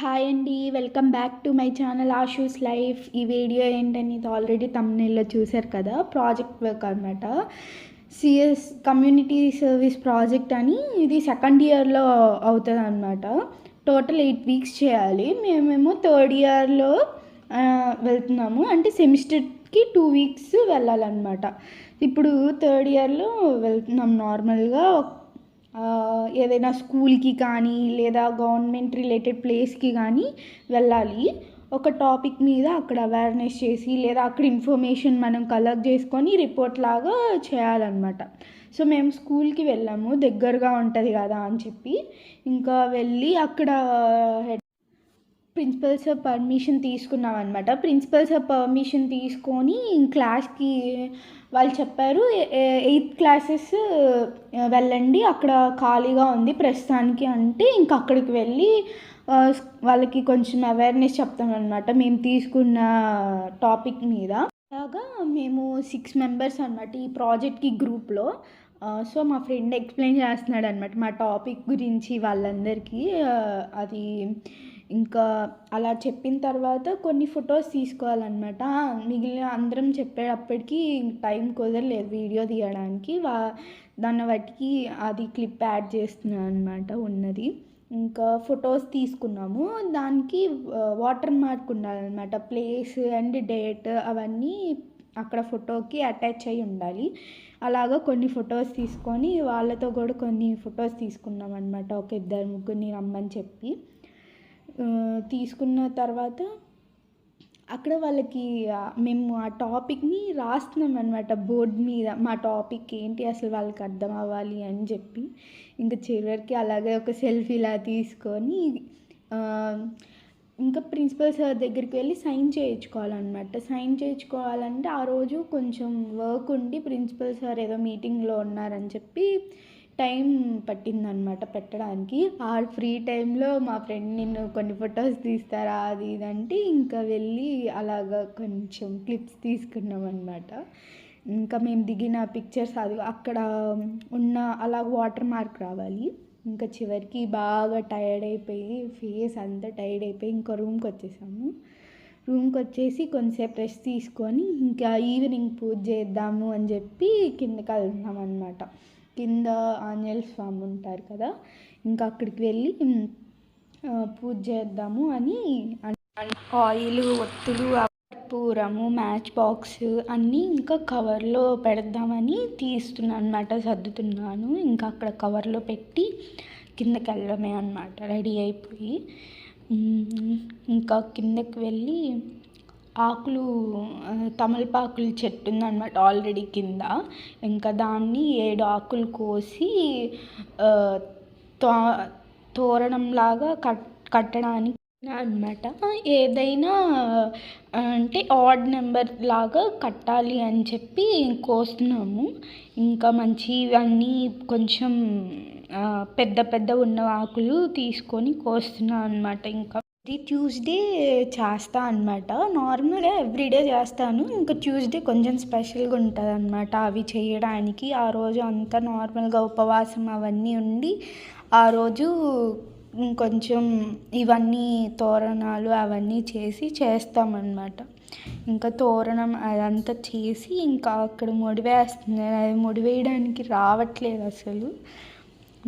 Hi అండి, welcome back to my channel Ashu's life. ఈ video ఏంటని ఇది ఆల్రెడీ తమ్నెయిల్లో చూశారు కదా. ప్రాజెక్ట్ వర్క్ అనమాట. సిఎస్ కమ్యూనిటీ సర్వీస్ ప్రాజెక్ట్ అని. ఇది సెకండ్ ఇయర్లో అవుతుంది అనమాట. టోటల్ 8 వీక్స్ చేయాలి. మేమేమో థర్డ్ ఇయర్లో వెళ్తున్నాము. అంటే సెమిస్టర్కి 2 వీక్స్ వెళ్ళాలన్నమాట. ఇప్పుడు థర్డ్ ఇయర్లో వెళ్తున్నాం. నార్మల్గా ఏదైనా స్కూల్కి కానీ లేదా గవర్నమెంట్ రిలేటెడ్ ప్లేస్కి కానీ వెళ్ళాలి. ఒక టాపిక్ మీద అక్కడ అవేర్నెస్ చేసి లేదా అక్కడ ఇన్ఫర్మేషన్ మనం కలెక్ట్ చేసుకొని రిపోర్ట్ లాగా చేయాలన్నమాట. సో మేము స్కూల్కి వెళ్ళాము, దగ్గరగా ఉంటుంది కదా అని చెప్పి. ఇంకా వెళ్ళి అక్కడ ప్రిన్సిపల్ సార్ పర్మిషన్ తీసుకున్నాం అనమాట. ప్రిన్సిపల్ సార్ పర్మిషన్ తీసుకొని క్లాస్కి వాళ్ళు చెప్పారు, 8th క్లాసెస్ వెళ్ళండి, అక్కడ ఖాళీగా ఉంది ప్రస్తుతానికి అంటే ఇంక అక్కడికి వెళ్ళి వాళ్ళకి కొంచెం అవేర్నెస్ చెప్తామన్నమాట మేము తీసుకున్న టాపిక్ మీద. అలాగా మేము 6 మెంబర్స్ అనమాట ఈ ప్రాజెక్ట్కి గ్రూప్లో. సో మా ఫ్రెండ్ ఎక్స్ప్లెయిన్ చేస్తున్నాడు అనమాట మా టాపిక్ గురించి వాళ్ళందరికీ. అది ఇంకా అలా చెప్పిన తర్వాత కొన్ని ఫొటోస్ తీసుకోవాలన్నమాట. మిగిలిన అందరం చెప్పేటప్పటికి టైం కుదరలేదు వీడియో తీయడానికి. దాన్ని బట్టి అది క్లిప్ యాడ్ చేస్తున్నాను అనమాట ఉన్నది. ఇంకా ఫొటోస్ తీసుకున్నాము. దానికి వాటర్ మార్క్ ఉండాలన్నమాట. ప్లేస్ అండ్ డేట్ అవన్నీ అక్కడ ఫోటోకి అటాచ్ అయ్యి ఉండాలి. అలాగా కొన్ని ఫొటోస్ తీసుకొని వాళ్ళతో కూడా కొన్ని ఫొటోస్ తీసుకున్నాం అనమాట. ఒక 2-3 రమ్మని చెప్పి తీసుకున్న తర్వాత అక్కడ వాళ్ళకి మేము ఆ టాపిక్ని రాస్తున్నాం అనమాట బోర్డు మీద. మా టాపిక్ ఏంటి అసలు వాళ్ళకి అర్థం అవ్వాలి అని చెప్పి. ఇంకా చివరికి అలాగే ఒక సెల్ఫీలా తీసుకొని ఇంకా ప్రిన్సిపల్ సార్ దగ్గరికి వెళ్ళి సైన్ చేయించుకోవాలన్నమాట. సైన్ చేయించుకోవాలంటే ఆ రోజు కొంచెం వర్క్ ఉండి ప్రిన్సిపల్ సార్ ఏదో మీటింగ్లో ఉన్నారని చెప్పి టైం పట్టిందనమాట పెట్టడానికి. ఆ ఫ్రీ టైంలో మా ఫ్రెండ్ నిన్ను కొన్ని ఫొటోస్ తీస్తారా అది ఇదంటే ఇంకా వెళ్ళి అలాగా కొంచెం క్లిప్స్ తీసుకున్నాం అనమాట. ఇంకా మేము దిగిన పిక్చర్స్ అది అక్కడ ఉన్న అలా వాటర్ మార్క్ రావాలి. ఇంకా చివరికి బాగా టైర్డ్ అయిపోయి ఫేస్ అంతా టైర్డ్ అయిపోయి ఇంకా రూమ్కి వచ్చేసాము. రూమ్కి వచ్చేసి కొంచెంసేపు రెస్ట్ తీసుకొని ఇంకా ఈవినింగ్ పూజ చేద్దాము అని చెప్పి కిందకి వెళ్తున్నాం అనమాట. కింద ఆంజనేయ స్వామి ఉంటారు కదా, ఇంకా అక్కడికి వెళ్ళి పూజ చేద్దాము అని. ఆయిల్, ఒత్తులు, కర్పూరము, మ్యాచ్ బాక్స్ అన్నీ ఇంకా కవర్లో పెడదామని తీస్తున్నాను అనమాట, సర్దుతున్నాను. ఇంకా అక్కడ కవర్లో పెట్టి కిందకి వెళ్ళడమే అనమాట రెడీ అయిపోయి. ఇంకా కిందకి వెళ్ళి ఆకులు తమలపాకులు చెట్టు ఉందన్నమాట ఆల్రెడీ కింద. ఇంకా దాన్ని 7 ఆకులు కోసి తోరణంలాగా కట్టడానికి అనమాట. ఏదైనా అంటే ఆడ్ నెంబర్ లాగా కట్టాలి అని చెప్పి కోస్తున్నాము. ఇంకా మంచివన్నీ కొంచెం పెద్ద పెద్ద ఉన్న ఆకులు తీసుకొని కోస్తున్నాను అనమాట. ఇంకా ఇది ట్యూస్డే చేస్తా అనమాట. నార్మల్గా ఎవ్రీడే చేస్తాను. ఇంకా ట్యూస్డే కొంచెం స్పెషల్గా ఉంటుంది అనమాట అవి చేయడానికి. ఆ రోజు అంతా నార్మల్గా ఉపవాసం అవన్నీ ఉండి ఆ రోజు కొంచెం ఇవన్నీ తోరణాలు అవన్నీ చేస్తామన్నమాట. ఇంకా తోరణం అదంతా చేసి ఇంకా అక్కడ ముడివేస్తుంది. అది ముడివేయడానికి రావట్లేదు అసలు,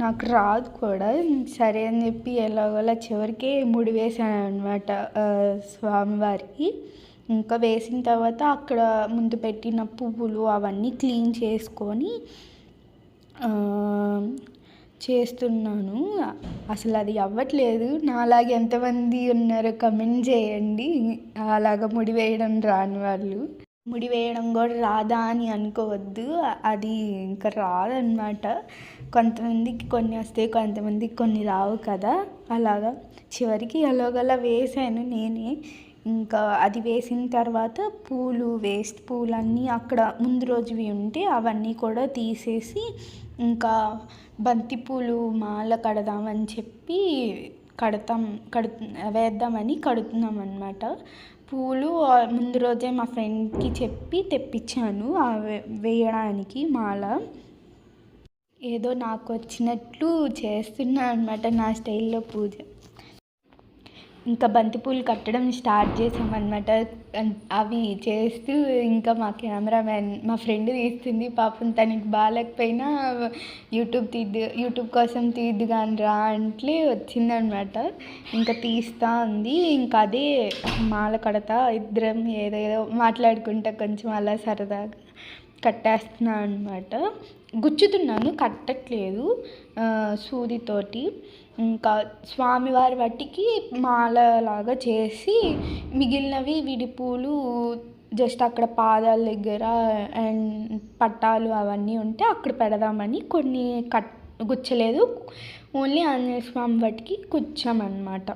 నాకు రాదు కూడా. సరే అని చెప్పి ఎలాగోలా చివరికి ముడి వేసాను అనమాట స్వామివారికి. ఇంకా వేసిన తర్వాత అక్కడ ముందు పెట్టిన పువ్వులు అవన్నీ క్లీన్ చేసుకొని చేస్తున్నాను. అసలు అది అవ్వట్లేదు. నాలాగే ఎంతమంది ఉన్నారో కమెంట్ చేయండి అలాగ ముడి వేయడం రాని వాళ్ళు. ముడి వేయడం కూడా రాదా అని అనుకోవద్దు, అది ఇంకా రాదనమాట. కొంతమందికి కొన్ని వస్తాయి, కొంతమందికి కొన్ని రావు కదా. అలాగా చివరికి ఎలాగోలా వేసాను నేనే. ఇంకా అది వేసిన తర్వాత వేస్ట్ పూలన్నీ అక్కడ ముందు రోజువి ఉంటే అవన్నీ కూడా తీసేసి ఇంకా బంతిపూలు మాల కడదామని చెప్పి వేద్దామని కడుతున్నాం అన్నమాట. పూలు ముందు రోజే మా ఫ్రెండ్కి చెప్పి తెప్పించాను వేయడానికి మాల. ఏదో నాకు వచ్చినట్లు చేస్తున్నా అనమాట నా స్టైల్లో పూజ. ఇంకా బంతిపూలు కట్టడం స్టార్ట్ చేసామన్నమాట. అవి చేస్తూ ఇంకా మా కెమెరామ్యాన్ మా ఫ్రెండ్ తీస్తుంది. పాపం తనకి బాగాలేకపోయినా యూట్యూబ్ కోసం తీద్దు కానీ రా అంటే వచ్చిందనమాట. ఇంకా తీస్తూ ఉంది. ఇంకా అదే మాల కడతా ఇద్దరం ఏదేదో మాట్లాడుకుంటా కొంచెం అలా సరదాగా కట్టేస్తున్నా అనమాట. గుచ్చుతున్నాను, కట్టట్లేదు సూదితోటి. ఇంకా స్వామివారి వాటికి మాలలాగా చేసి మిగిలినవి విడిపూలు జస్ట్ అక్కడ పాదాల దగ్గర అండ్ పట్టాలు అవన్నీ ఉంటే అక్కడ పెడదామని కొన్ని గుచ్చలేదు. ఓన్లీ ఆంజనేయ స్వామి వాటికి గుచ్చామన్నమాట.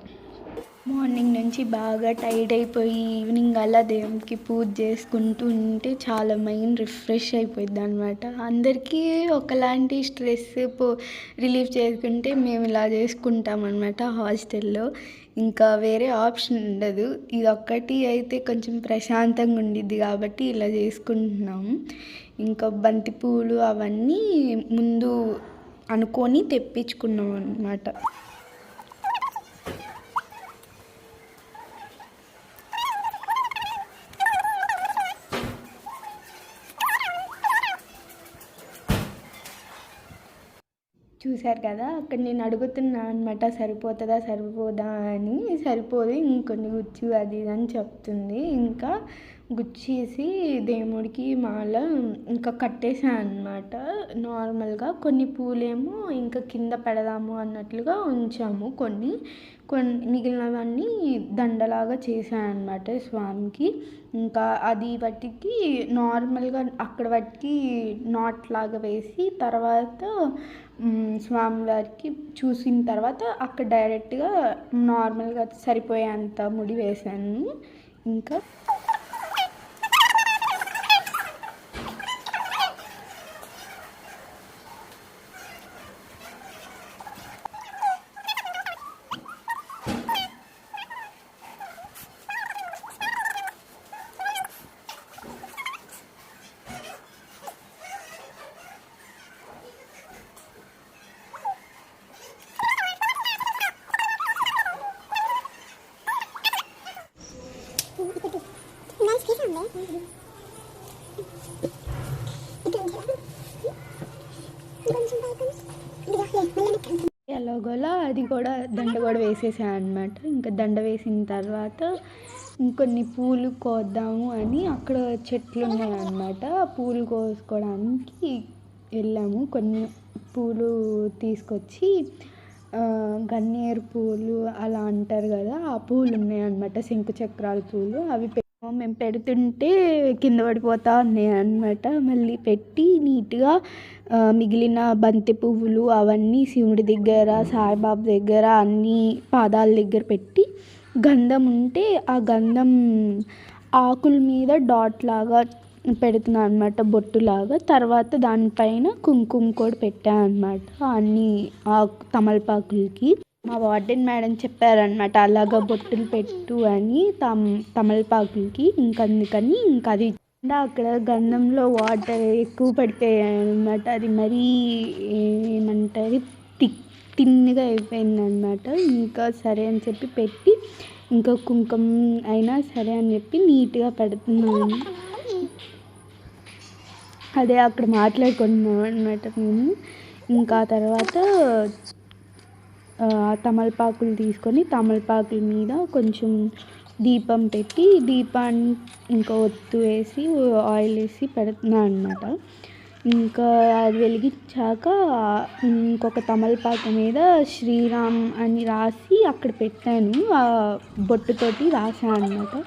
మార్నింగ్ నుంచి బాగా టైర్డ్ అయిపోయి ఈవినింగ్ అలా దేవునికి పూజ చేసుకుంటూ ఉంటే చాలా మైండ్ రిఫ్రెష్ అయిపోయింది అనమాట. అందరికీ ఒకలాంటి స్ట్రెస్ రిలీఫ్ చేసుకుంటే మేము ఇలా చేసుకుంటాం అనమాట హాస్టల్లో. ఇంకా వేరే ఆప్షన్ ఉండదు. ఇది ఒక్కటి అయితే కొంచెం ప్రశాంతంగా ఉండిద్ది కాబట్టి ఇలా చేసుకుంటున్నాము. ఇంకా బంతిపూలు అవన్నీ ముందు అనుకొని తెప్పించుకున్నాం అనమాట. చూశారు కదా, అక్కడ నేను అడుగుతున్నా అనమాట సరిపోదా అని. సరిపోదు, ఇంకొన్ని గుచ్చు అది ఇది అని చెప్తుంది. ఇంకా గుచ్చేసి దేవుడికి మాల ఇంకా కట్టేసాను అనమాట. నార్మల్గా కొన్ని పూలేమో ఇంకా కింద పెడదాము అన్నట్లుగా ఉంచాము. కొన్ని మిగిలినవన్నీ దండలాగా చేశాను అనమాట స్వామికి. ఇంకా అది వాటికి నార్మల్గా అక్కడ వాటికి నాట్ లాగా వేసి తర్వాత స్వామివారికి చూసిన తర్వాత అక్కడ డైరెక్ట్గా నార్మల్గా సరిపోయేంత ముడి వేసాను. ఇంకా ఎలాగోలా అది కూడా దండ కూడా వేసేసాను అనమాట. ఇంకా దండ వేసిన తర్వాత ఇంకొన్ని పూలు కోద్దాము అని అక్కడ చెట్లు ఉన్నాయన్నమాట. పూలు కోసుకోవడానికి వెళ్ళాము. కొన్ని పూలు తీసుకొచ్చి గన్నేరు పూలు అలా అంటారు కదా, ఆ పూలు ఉన్నాయన్నమాట. శంకు చక్రాల పూలు అవి మేము పెడుతుంటే కింద పడిపోతా ఉన్నాయి అన్నమాట. మళ్ళీ పెట్టి నీట్గా మిగిలిన బంతి పువ్వులు అవన్నీ శివుడి దగ్గర సాయిబాబా దగ్గర అన్నీ పాదాల దగ్గర పెట్టి గంధం ఉంటే ఆ గంధం ఆకుల మీద డాట్ లాగా పెడుతున్నాను అనమాట, బొట్టులాగా. తర్వాత దానిపైన కుంకుమ కూడా పెట్టాను అనమాట అన్ని తమలపాకులకి. మా వార్డెన్ మేడం చెప్పారనమాట అలాగా బొట్టులు పెట్టు అని తమలపాకులకి. అందుకని అది అక్కడ గంధంలో వాటర్ ఎక్కువ పడిపోయాయి అనమాట. అది మరీ ఏమంటారు తిన్నగా అయిపోయిందనమాట. ఇంకా సరే అని చెప్పి పెట్టి ఇంకా కుంకుమ అయినా సరే అని చెప్పి నీట్గా పెడుతున్నాను. అదే అక్కడ మాట్లాడుకుంటున్నాం అనమాట మేము. ఇంకా తర్వాత తమలపాకులు తీసుకొని తమలపాకుల మీద కొంచెం దీపం పెట్టి దీపాన్ని ఇంకా ఒత్తు వేసి ఆయిల్ వేసి పెడుతున్నాను అనమాట. ఇంకా అది వెలిగించాక ఇంకొక తమలపాకు మీద శ్రీరామ్ అని రాసి అక్కడ పెట్టాను. ఆ బొట్టుతోటి రాసాను అనమాట.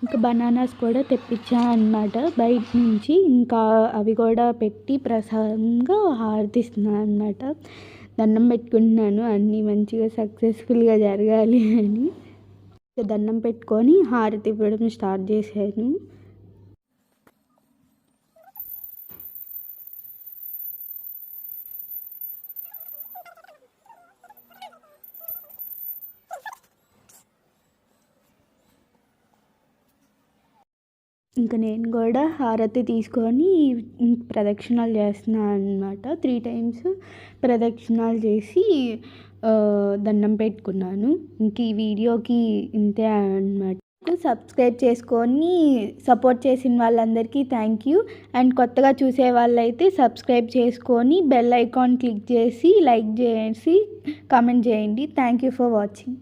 ఇంకా బనానాస్ కూడా తెప్పించా అన్నమాట బయట నుంచి. ఇంకా అవి కూడా పెట్టి ప్రసాదంగా హారతిస్తున్నాను అన్నమాట. దండం పెట్టుకుంటున్నాను అన్నీ మంచిగా సక్సెస్ఫుల్గా జరగాలి అని. దండం పెట్టుకొని హారతి ఇవ్వడం స్టార్ట్ చేశాను. ఇంకా నేను కూడా హారతి తీసుకొని ప్రదక్షిణాలు చేస్తున్నాను అన్నమాట. 3 టైమ్స్ ప్రదక్షిణాలు చేసి దండం పెట్టుకున్నాను. ఇంక ఈ వీడియోకి ఇంతే అన్నమాట. సబ్స్క్రైబ్ చేసుకొని సపోర్ట్ చేసిన వాళ్ళందరికీ థ్యాంక్ యూ. అండ్ కొత్తగా చూసే వాళ్ళైతే సబ్స్క్రైబ్ చేసుకొని బెల్ ఐకాన్ క్లిక్ చేసి లైక్ చేసి కామెంట్ చేయండి. Thank you for watching.